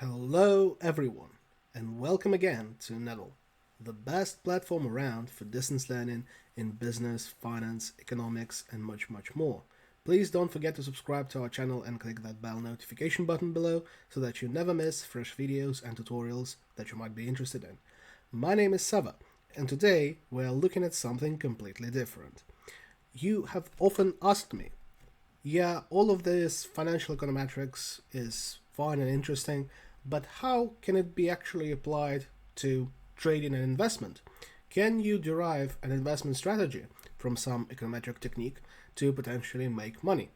Hello, everyone, and welcome again to Nettle, the best platform around for distance learning in business, finance, economics, and much, much more. Please don't forget to subscribe to our channel and click that bell notification button below so that you never miss fresh videos and tutorials that you might be interested in. My name is Sava, and today we're looking at something completely different. You have often asked me, yeah, all of this financial econometrics is fine and interesting, but how can it be actually applied to trading and investment? Can you derive an investment strategy from some econometric technique to potentially make money?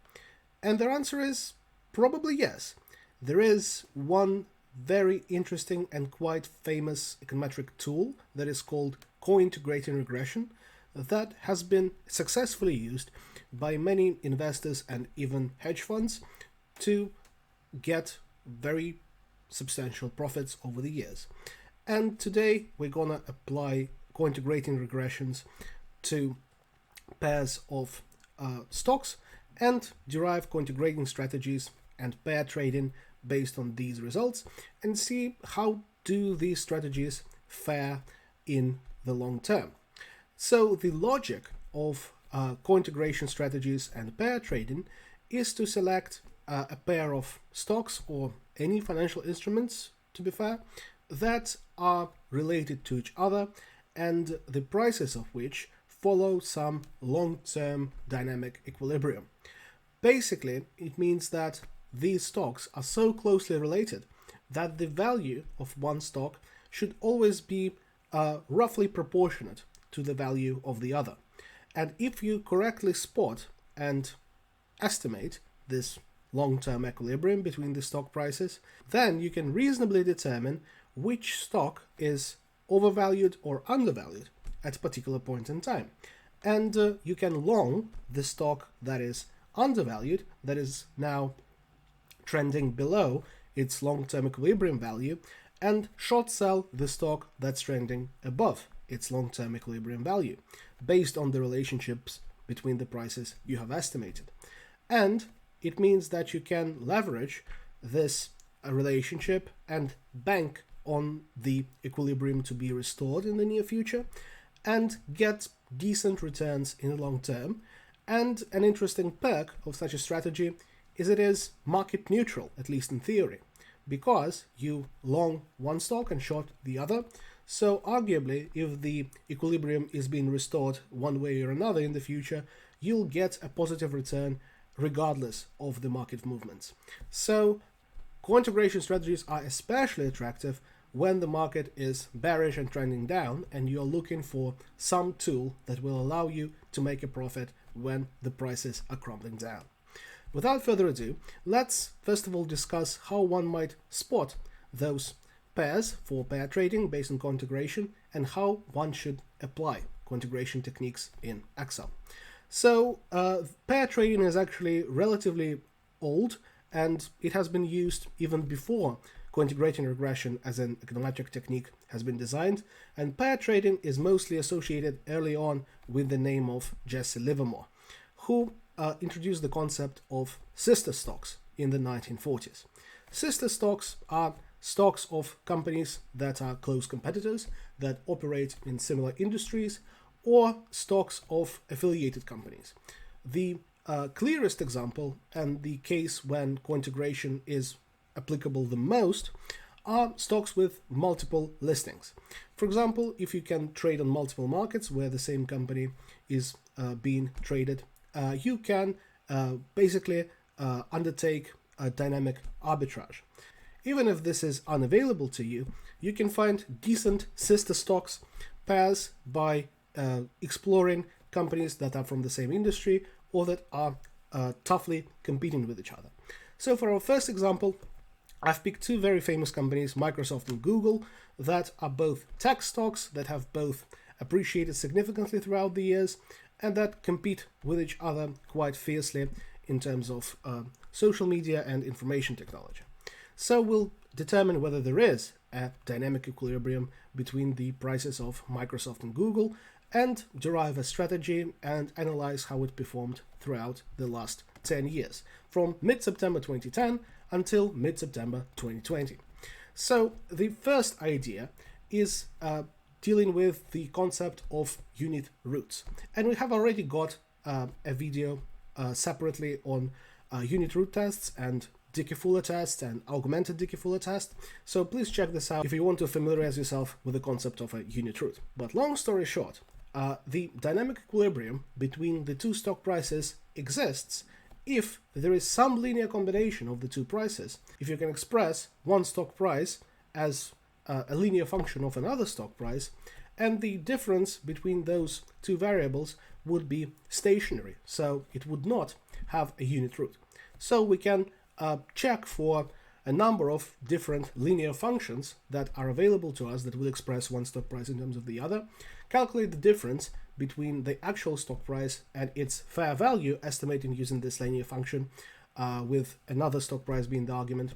And their answer is probably yes. There is one very interesting and quite famous econometric tool that is called Cointegration Regression that has been successfully used by many investors and even hedge funds to get very substantial profits over the years. And today we're gonna apply co-integrating regressions to pairs of stocks and derive co-integrating strategies and pair trading based on these results and see how do these strategies fare in the long term. So the logic of co-integration strategies and pair trading is to select a pair of stocks or any financial instruments, to be fair, that are related to each other and the prices of which follow some long-term dynamic equilibrium. Basically, it means that these stocks are so closely related that the value of one stock should always be roughly proportionate to the value of the other. And if you correctly spot and estimate this long-term equilibrium between the stock prices, then you can reasonably determine which stock is overvalued or undervalued at a particular point in time. And you can long the stock that is undervalued, that is now trending below its long-term equilibrium value, and short sell the stock that's trending above its long-term equilibrium value, based on the relationships between the prices you have estimated. And it means that you can leverage this relationship and bank on the equilibrium to be restored in the near future and get decent returns in the long term. And an interesting perk of such a strategy is it is market neutral, at least in theory, because you long one stock and short the other. So arguably, if the equilibrium is being restored one way or another in the future, you'll get a positive return regardless of the market movements. So co-integration strategies are especially attractive when the market is bearish and trending down and you're looking for some tool that will allow you to make a profit when the prices are crumbling down. Without further ado, let's first of all discuss how one might spot those pairs for pair trading based on co-integration and how one should apply co-integration techniques in Excel. So pair trading is actually relatively old and it has been used even before co-integrating regression as an econometric technique has been designed, and pair trading is mostly associated early on with the name of Jesse Livermore, who introduced the concept of sister stocks in the 1940s. Sister stocks are stocks of companies that are close competitors that operate in similar industries, or stocks of affiliated companies. The clearest example and the case when co-integration is applicable the most are stocks with multiple listings. For example, if you can trade on multiple markets where the same company is being traded, you can basically undertake a dynamic arbitrage. Even if this is unavailable to you, you can find decent sister stocks pairs by exploring companies that are from the same industry or that are toughly competing with each other. So for our first example, I've picked two very famous companies, Microsoft and Google, that are both tech stocks that have both appreciated significantly throughout the years and that compete with each other quite fiercely in terms of social media and information technology. So we'll determine whether there is a dynamic equilibrium between the prices of Microsoft and Google and derive a strategy and analyze how it performed throughout the last 10 years, from mid-September 2010 until mid-September 2020. So the first idea is dealing with the concept of unit roots. And we have already got a video separately on unit root tests and Dicky-Fuller test and augmented Dicky-Fuller test. So please check this out if you want to familiarize yourself with the concept of a unit root. But long story short, the dynamic equilibrium between the two stock prices exists if there is some linear combination of the two prices. If you can express one stock price as a linear function of another stock price, and the difference between those two variables would be stationary, so it would not have a unit root. So we can check for a number of different linear functions that are available to us that will express one stock price in terms of the other, calculate the difference between the actual stock price and its fair value, estimating using this linear function with another stock price being the argument,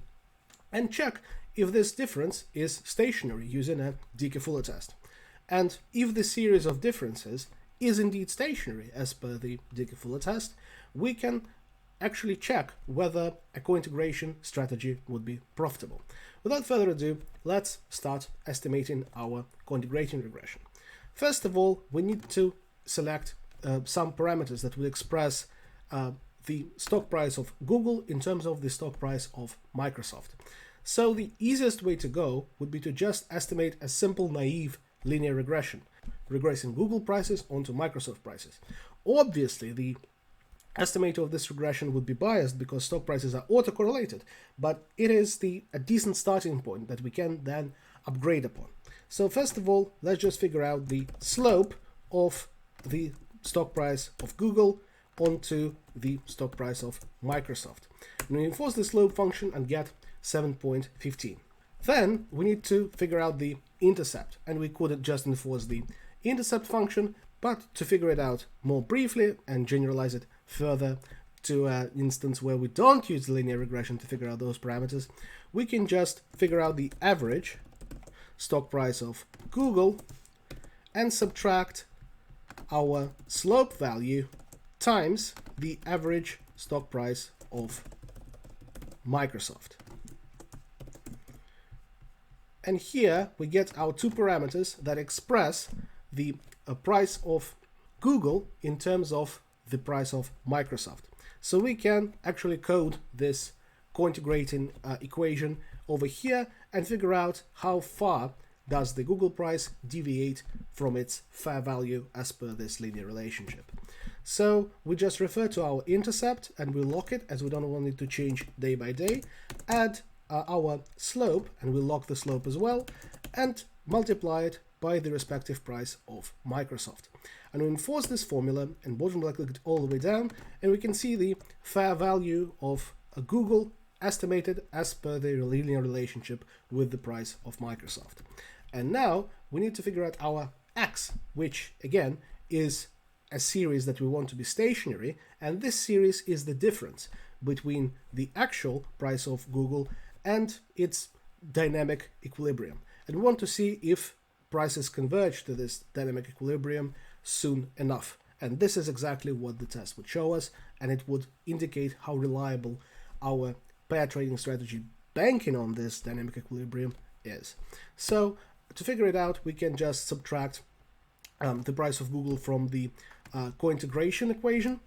and check if this difference is stationary using a Dicky-Fuller test. And if the series of differences is indeed stationary as per the Dicky-Fuller test, we can actually check whether a cointegration strategy would be profitable. Without further ado, let's start estimating our cointegrating regression. First of all, we need to select some parameters that will express the stock price of Google in terms of the stock price of Microsoft. So the easiest way to go would be to just estimate a simple naive linear regression, regressing Google prices onto Microsoft prices. Obviously, the estimator of this regression would be biased because stock prices are autocorrelated, but it is a decent starting point that we can then upgrade upon. So first of all, let's just figure out the slope of the stock price of Google onto the stock price of Microsoft. And we enforce the slope function and get 7.15. Then we need to figure out the intercept, and we could just enforce the intercept function, but to figure it out more briefly and generalize it further to an instance where we don't use the linear regression to figure out those parameters, we can just figure out the average stock price of Google and subtract our slope value times the average stock price of Microsoft. And here we get our two parameters that express the price of Google in terms of the price of Microsoft. So we can actually code this cointegrating equation over here and figure out how far does the Google price deviate from its fair value as per this linear relationship. So we just refer to our intercept and we lock it, as we don't want it to change day by day, add our slope, and we'll lock the slope as well, and multiply it by the respective price of Microsoft. And we enforce this formula and bottom right click it all the way down, and we can see the fair value of Google estimated as per the linear relationship with the price of Microsoft. And now we need to figure out our x, which again is a series that we want to be stationary, and this series is the difference between the actual price of Google and its dynamic equilibrium. And we want to see if prices converge to this dynamic equilibrium soon enough. And this is exactly what the test would show us, and it would indicate how reliable our pair trading strategy banking on this dynamic equilibrium is. So to figure it out, we can just subtract the price of Google from the cointegration equation,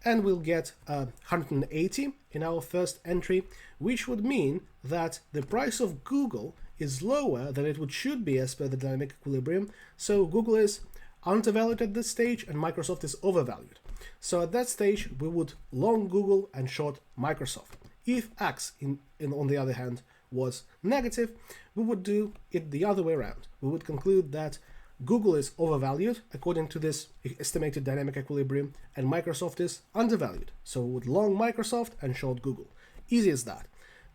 and we'll get 180 in our first entry, which would mean that the price of Google is lower than it should be as per the dynamic equilibrium. So Google is undervalued at this stage and Microsoft is overvalued. So at that stage, we would long Google and short Microsoft. If X, on the other hand, was negative, we would do it the other way around. We would conclude that Google is overvalued according to this estimated dynamic equilibrium, and Microsoft is undervalued. So we would long Microsoft and short Google. Easy as that.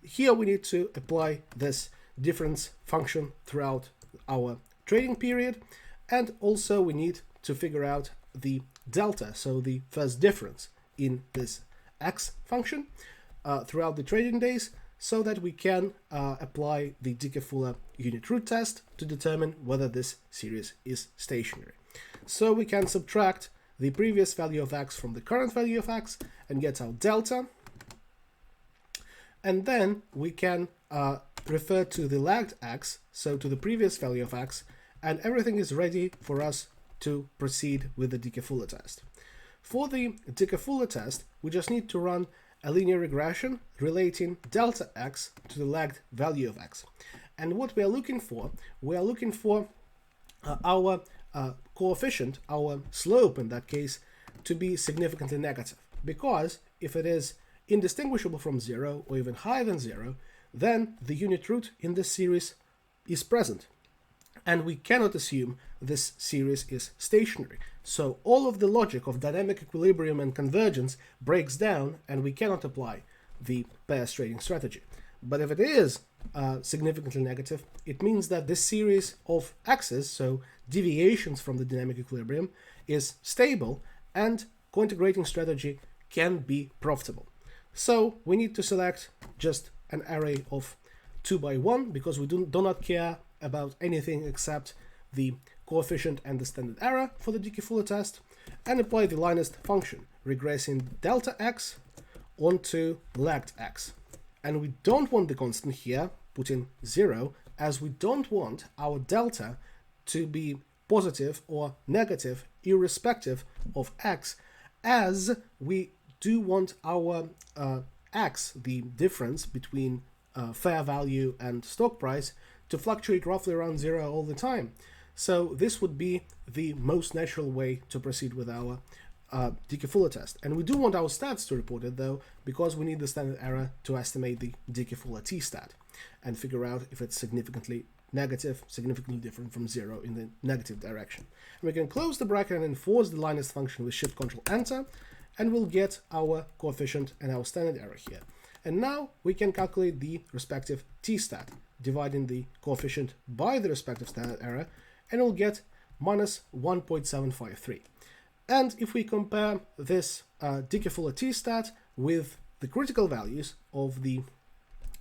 Here we need to apply this difference function throughout our trading period, and also we need to figure out the delta, so the first difference in this X function throughout the trading days, so that we can apply the Dicky-Fuller unit root test to determine whether this series is stationary. So we can subtract the previous value of X from the current value of X and get our delta. And then we can refer to the lagged x, so to the previous value of x, and everything is ready for us to proceed with the Dicky-Fuller test. For the Dicky-Fuller test, we just need to run a linear regression relating delta x to the lagged value of x. And what we are looking for our coefficient, our slope in that case, to be significantly negative. Because if it is indistinguishable from 0 or even higher than 0, then the unit root in this series is present. And we cannot assume this series is stationary. So all of the logic of dynamic equilibrium and convergence breaks down, and we cannot apply the pairs trading strategy. But if it is significantly negative, it means that this series of x's, so deviations from the dynamic equilibrium, is stable, and cointegrating strategy can be profitable. So we need to select just an array of 2 by 1 because we do not care about anything except the coefficient and the standard error for the Dicky-Fuller test, and apply the linest function, regressing delta x onto lagged x. And we don't want the constant here, put in 0, as we don't want our delta to be positive or negative irrespective of x, as we do want our x, the difference between fair value and stock price, to fluctuate roughly around 0 all the time. So this would be the most natural way to proceed with our Dicky-Fuller test. And we do want our stats to report it though, because we need the standard error to estimate the Dicky-Fuller t-stat and figure out if it's significantly negative, significantly different from 0 in the negative direction. And we can close the bracket and enforce the linest function with Shift-Control-Enter, and we'll get our coefficient and our standard error here. And now we can calculate the respective t-stat, dividing the coefficient by the respective standard error, and we'll get minus 1.753. And if we compare this Dicky-Fuller t-stat with the critical values of the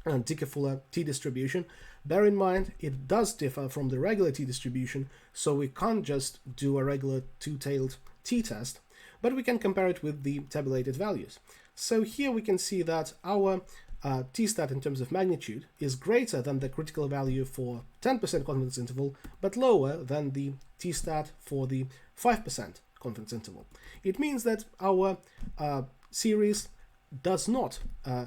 Dicky-Fuller t-distribution, bear in mind it does differ from the regular t-distribution, so we can't just do a regular two-tailed t-test, but we can compare it with the tabulated values. So here we can see that our t-stat in terms of magnitude is greater than the critical value for 10% confidence interval, but lower than the t-stat for the 5% confidence interval. It means that our series does not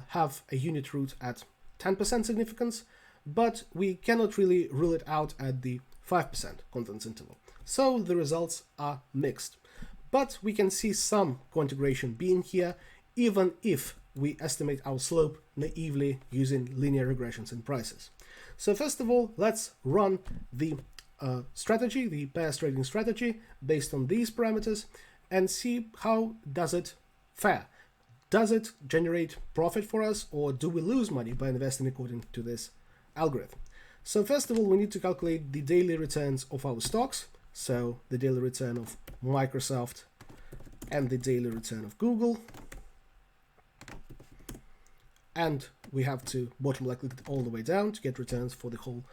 have a unit root at 10% significance, but we cannot really rule it out at the 5% confidence interval. So the results are mixed. But we can see some cointegration being here, even if we estimate our slope naively using linear regressions and prices. So first of all, let's run the strategy, the pairs trading strategy, based on these parameters, and see how does it fare. Does it generate profit for us, or do we lose money by investing according to this algorithm? So first of all, we need to calculate the daily returns of our stocks. So the daily return of Microsoft and the daily return of Google. And we have to bottom left click it all the way down to get returns for the whole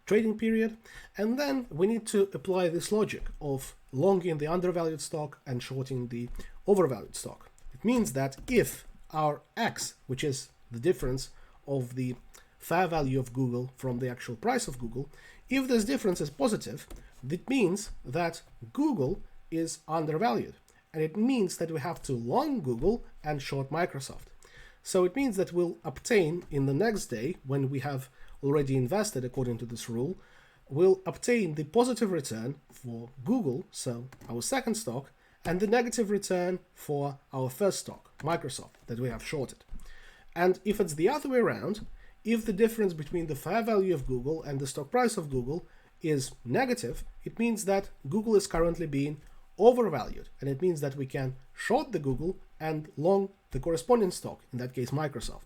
trading period. And then we need to apply this logic of longing the undervalued stock and shorting the overvalued stock. It means that if our X, which is the difference of the fair value of Google from the actual price of Google, if this difference is positive, that means that Google is undervalued. And it means that we have to long Google and short Microsoft. So it means that we'll obtain in the next day, when we have already invested according to this rule, we'll obtain the positive return for Google, so our second stock, and the negative return for our first stock, Microsoft, that we have shorted. And if it's the other way around, if the difference between the fair value of Google and the stock price of Google is negative, it means that Google is currently being overvalued, and it means that we can short the Google and long the corresponding stock, in that case Microsoft.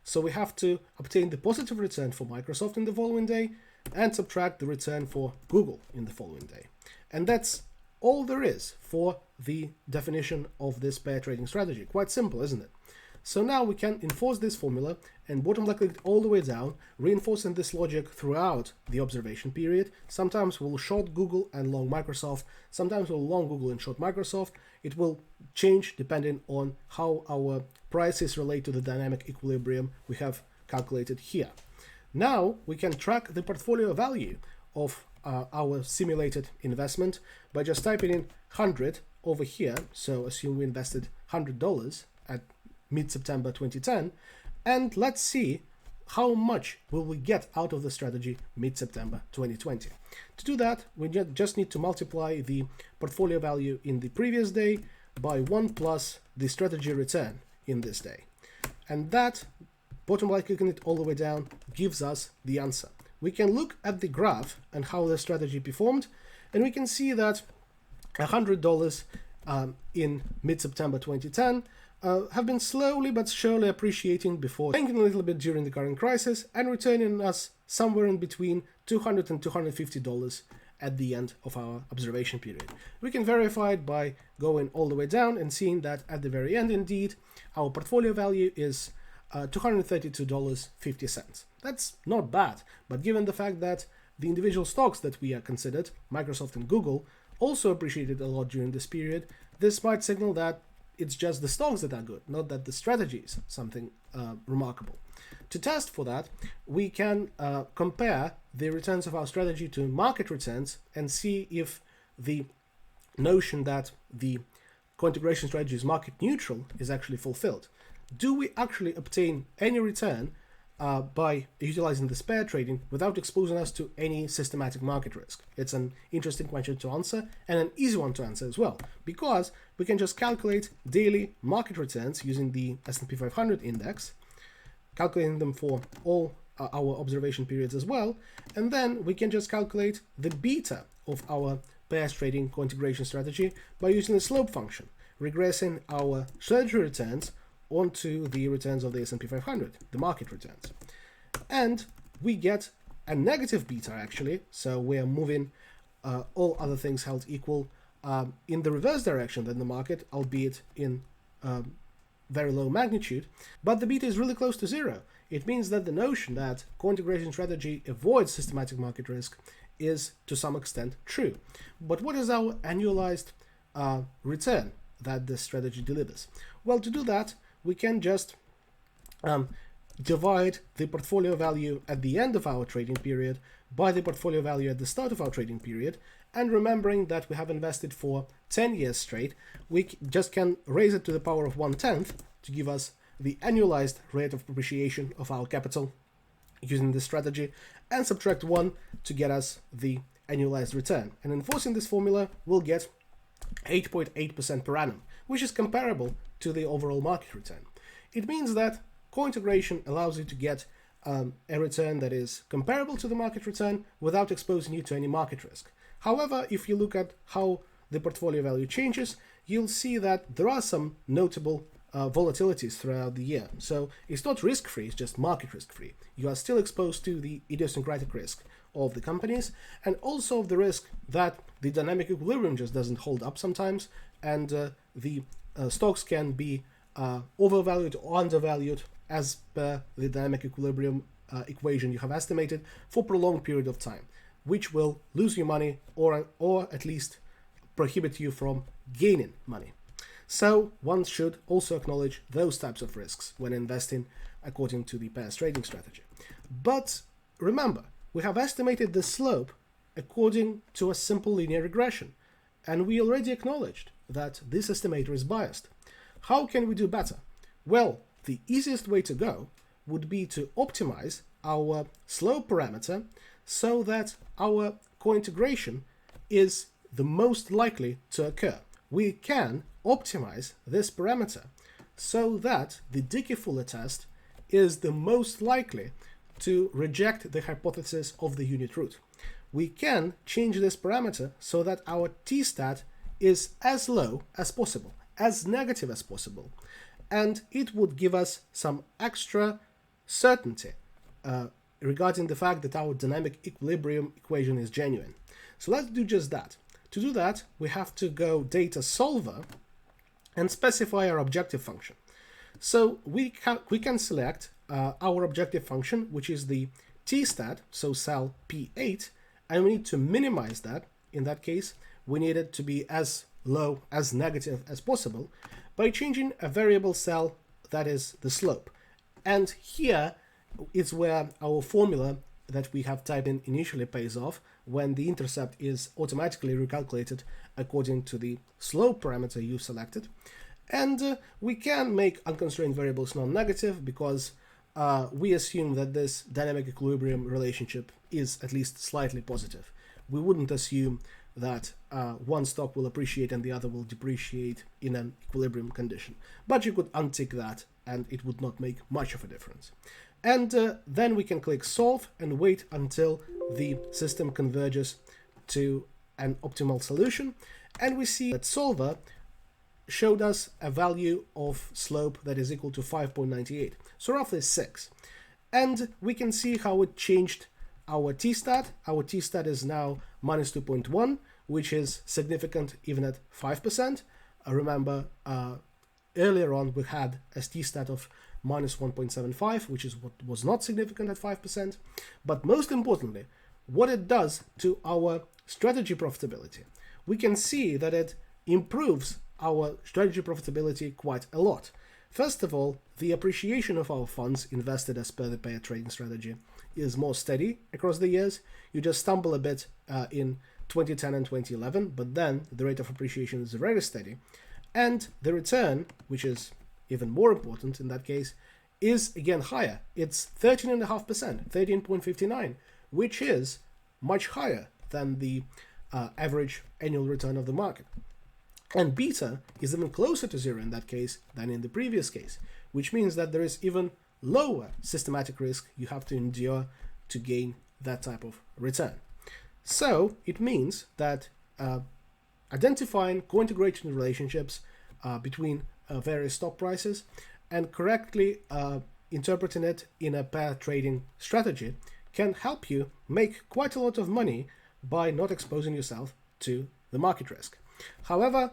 So we have to obtain the positive return for Microsoft in the following day and subtract the return for Google in the following day. And that's all there is for the definition of this pair trading strategy. Quite simple, isn't it? So now we can enforce this formula and bottom left click it all the way down, reinforcing this logic throughout the observation period. Sometimes we'll short Google and long Microsoft. Sometimes we'll long Google and short Microsoft. It will change depending on how our prices relate to the dynamic equilibrium we have calculated here. Now we can track the portfolio value of our simulated investment by just typing in 100 over here. So assume we invested $100 at mid-September 2010, and let's see how much will we get out of the strategy mid-September 2020. To do that, we just need to multiply the portfolio value in the previous day by 1 plus the strategy return in this day. And that, bottom line clicking it all the way down, gives us the answer. We can look at the graph and how the strategy performed, and we can see that $100 in mid-September 2010 have been slowly but surely appreciating before tanking a little bit during the current crisis and returning us somewhere in between $200 and $250 at the end of our observation period. We can verify it by going all the way down and seeing that at the very end, indeed, our portfolio value is $232.50. That's not bad, but given the fact that the individual stocks that we are considered, Microsoft and Google, also appreciated a lot during this period, this might signal that it's just the stocks that are good, not that the strategy is something remarkable. To test for that, we can compare the returns of our strategy to market returns and see if the notion that the Cointegration strategy is market neutral is actually fulfilled. Do we actually obtain any return by utilizing this pair trading without exposing us to any systematic market risk? It's an interesting question to answer and an easy one to answer as well, because we can just calculate daily market returns using the S&P 500 index, calculating them for all our observation periods as well, and then we can just calculate the beta of our pairs trading Cointegration strategy by using the slope function, regressing our strategy returns onto the returns of the S&P 500, the market returns. And we get a negative beta actually, so we're moving all other things held equal in the reverse direction than the market, albeit in very low magnitude, but the beta is really close to zero. It means that the notion that Cointegration strategy avoids systematic market risk is to some extent true. But what is our annualized return that this strategy delivers? Well, to do that, we can just divide the portfolio value at the end of our trading period by the portfolio value at the start of our trading period, and remembering that we have invested for 10 years straight, we just can raise it to the power of 1/10 to give us the annualized rate of appreciation of our capital using this strategy, and subtract 1 to get us the annualized return. And enforcing this formula, we'll get 8.8% per annum, which is comparable to the overall market return. It means that Cointegration allows you to get a return that is comparable to the market return without exposing you to any market risk. However, if you look at how the portfolio value changes, you'll see that there are some notable volatilities throughout the year. So it's not risk-free, it's just market risk-free. You are still exposed to the idiosyncratic risk of the companies, and also of the risk that the dynamic equilibrium just doesn't hold up sometimes, and the stocks can be overvalued or undervalued as per the dynamic equilibrium equation you have estimated for a prolonged period of time, which will lose you money or at least prohibit you from gaining money. So one should also acknowledge those types of risks when investing according to the pairs trading strategy. But remember, we have estimated the slope according to a simple linear regression, and we already acknowledged that this estimator is biased. How can we do better? Well, the easiest way to go would be to optimize our slope parameter so that our cointegration is the most likely to occur. We can optimize this parameter so that the Dicky-Fuller test is the most likely to reject the hypothesis of the unit root. We can change this parameter so that our t-stat is as low as possible, as negative as possible, and it would give us some extra certainty regarding the fact that our dynamic equilibrium equation is genuine. So let's do just that. To do that, we have to go data solver and specify our objective function. So we can select our objective function, which is the t-stat, so cell P8, and we need to minimize that. In that case, we need it to be as low, as negative as possible by changing a variable cell that is the slope. And here it's where our formula that we have typed in initially pays off, when the intercept is automatically recalculated according to the slope parameter you selected. And we can make unconstrained variables non-negative because we assume that this dynamic equilibrium relationship is at least slightly positive. We wouldn't assume that one stock will appreciate and the other will depreciate in an equilibrium condition. But you could untick that and it would not make much of a difference. And then we can click solve and wait until the system converges to an optimal solution. And we see that solver showed us a value of slope that is equal to 5.98, so roughly 6. And we can see how it changed our t-stat. Our t-stat is now minus 2.1, which is significant even at 5%. Remember, earlier on we had a t-stat of minus 1.75, which is what was not significant at 5%. But most importantly, what it does to our strategy profitability. We can see that it improves our strategy profitability quite a lot. First of all, the appreciation of our funds invested as per the pair trading strategy is more steady across the years. You just stumble a bit in 2010 and 2011, but then the rate of appreciation is very steady. And the return, which is even more important in that case, is again higher. It's 13.5%, 13.59, which is much higher than the average annual return of the market. And beta is even closer to zero in that case than in the previous case, which means that there is even lower systematic risk you have to endure to gain that type of return. So it means that identifying cointegration relationships between various stock prices and correctly interpreting it in a pair trading strategy can help you make quite a lot of money by not exposing yourself to the market risk. However,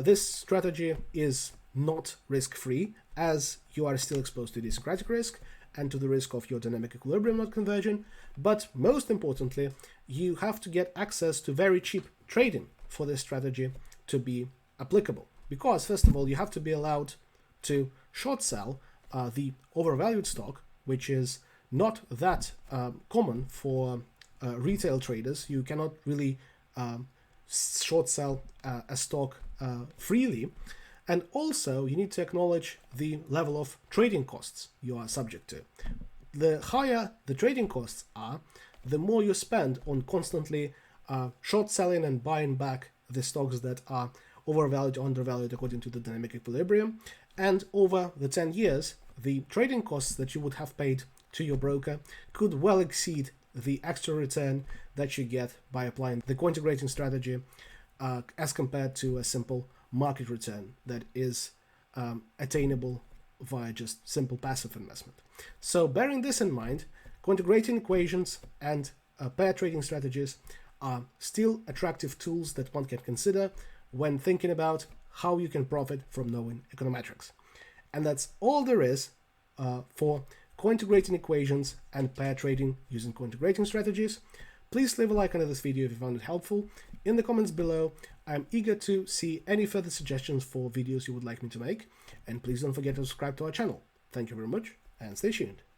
this strategy is not risk-free, as you are still exposed to idiosyncratic risk and to the risk of your dynamic equilibrium not converging. But most importantly, you have to get access to very cheap trading for this strategy to be applicable. Because, first of all, you have to be allowed to short sell the overvalued stock, which is not that common for retail traders. You cannot really short sell a stock freely. And also, you need to acknowledge the level of trading costs you are subject to. The higher the trading costs are, the more you spend on constantly short selling and buying back the stocks that are overvalued or undervalued according to the dynamic equilibrium. And over the 10 years, the trading costs that you would have paid to your broker could well exceed the extra return that you get by applying the cointegrating strategy as compared to a simple market return that is attainable via just simple passive investment. So bearing this in mind, cointegrating equations and pair trading strategies are still attractive tools that one can consider when thinking about how you can profit from knowing econometrics. And that's all there is for cointegrating equations and pair trading using cointegrating strategies. Please leave a like under this video if you found it helpful. In the comments below, I'm eager to see any further suggestions for videos you would like me to make. And please don't forget to subscribe to our channel. Thank you very much and stay tuned.